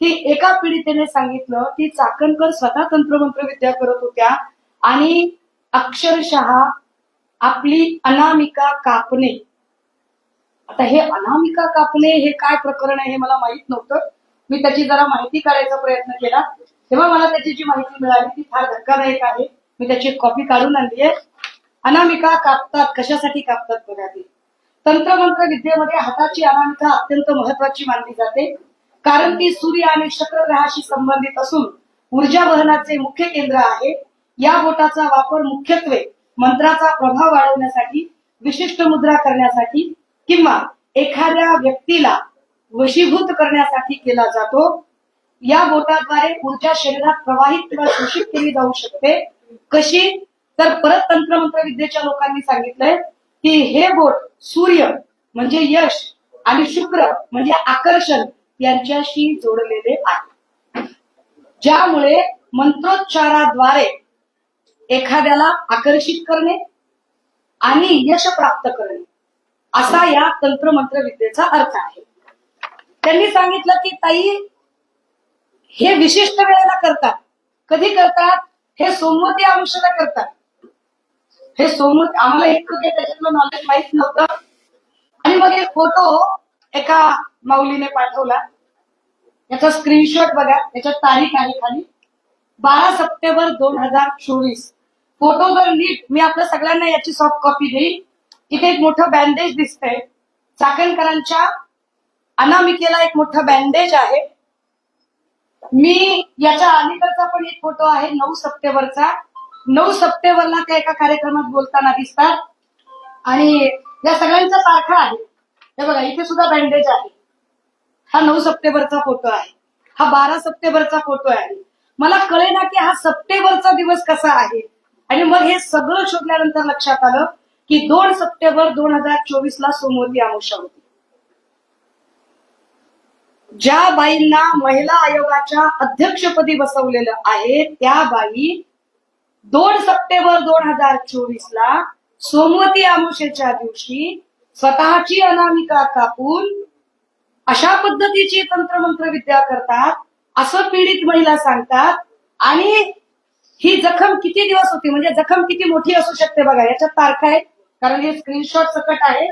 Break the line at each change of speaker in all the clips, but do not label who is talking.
की एका पीडितेने सांगितलं की चाकणकर स्वतः तंत्रमंत्र विद्या करत होत्या आणि अक्षरशः आपली अनामिका कापणे. आता हे अनामिका कापणे हे काय प्रकरण आहे हे मला माहित नव्हतं. मी त्याची जरा माहिती काढायचा प्रयत्न केला तेव्हा मला त्याची जी माहिती मिळाली ती फार धक्कादायक आहे. मी त्याची कॉपी काढून आणली आहे. अनामिका कापतात, कशासाठी कापतात बघा. ती तंत्रमंत्र विद्येमध्ये हाताची अनामिका अत्यंत महत्वाची मानली जाते, कारण ती सूर्य आणि शुक्र ग्रहाशी संबंधित असून ऊर्जा वहनाचे मुख्य केंद्र आहे. या बोटाचा वापर मुख्यत्वे मंत्राचा प्रभाव वाढवण्यासाठी, विशिष्ट मुद्रा करण्यासाठी किंवा एखाद्या व्यक्तीला वशीभूत करण्यासाठी केला जातो. या बोटाद्वारे ऊर्जा शरीरात प्रवाहित किंवा शोषित केली जाऊ शकते. कशी तर परत तंत्रमंत्र विद्येच्या लोकांनी सांगितलंय की हे बोट सूर्य म्हणजे यश आणि शुक्र म्हणजे आकर्षण यांच्याशी जोडलेले आहे, ज्यामुळे मंत्रोच्चाराद्वारे एखाद्याला आकर्षित करणे आणि यश प्राप्त करणे असा या तंत्रमंत्र विद्येचा अर्थ आहे. त्यांनी सांगितलं की ताई हे विशिष्ट वेळेला करतात. कधी करतात? हे सोमवती अमावस्येला करतात. हे सोमवती, आम्हाला इतकं काही त्याच्यातलं नॉलेज माहित नव्हतं. आणि मग एक फोटो एका माऊलीने पाठवला, याचा स्क्रीनशॉट बघा, याच्यात तारीख आहे खाली 12 सप्टेंबर 2024. फोटो जर नीट, मी आपल्या सगळ्यांना याची सॉफ्ट कॉपी देईन. इथे एक मोठं बँडेज दिसतंय, चाकणकरांच्या अनामिकेला एक मोठं बँडेज आहे. मी याच्या अलीकडचा पण एक फोटो आहे 9 सप्टेंबरचा. 9 सप्टेंबरला ते एका कार्यक्रमात बोलताना दिसतात आणि या सगळ्यांचा सारखा आहे. हे बघा, इथे सुद्धा बँडेज आहे. हा 9 सप्टेंबरचा फोटो आहे, हा 12 सप्टेंबरचा फोटो आहे. मला कळेना की हा सप्टेंबरचा दिवस कसा आहे. आणि मग हे सगळं शोधल्यानंतर लक्षात आलं की 2 सप्टेंबर 2024 ला सोमवती अमावस्या होती. ज्या बाईंना महिला आयोगाच्या अध्यक्षपदी बसवलेलं आहे त्या बाई 2 सप्टेंबर 2024 ला सोमवती अमावस्येच्या दिवशी स्वतःची अनामिका कापून अशा पद्धतीची तंत्रमंत्र विद्या करतात असं पीडित महिला सांगतात. आणि ही जखम किती दिवस होती, म्हणजे जखम किती मोठी असू शकते बघा. याच्यात तारखा आहेत, कारण हे स्क्रीनशॉट सकट आहे.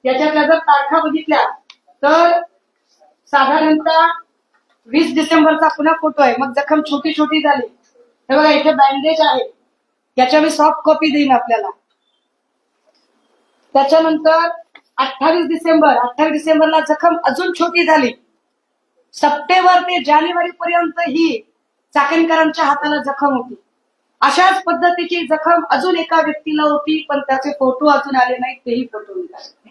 याच्यातल्या जर तारखा बघितल्या तर साधारणतः 20 डिसेंबरचा पुन्हा फोटो आहे. मग जखम छोटी छोटी झाली. हे बघा, इथे बँडेज आहे, याच्या मी सॉफ्ट कॉपी देईन आपल्याला. त्याच्यानंतर 28 डिसेंबरला जखम अजून छोटी झाली. सप्टेंबर ते जानेवारी पर्यंत ही चाकणकरांच्या हाताला जखम होती. अशाच पद्धतीची जखम अजून एका व्यक्तीला होती, पण त्याचे फोटो अजून आले नाहीत, तेही फोटो निघाले.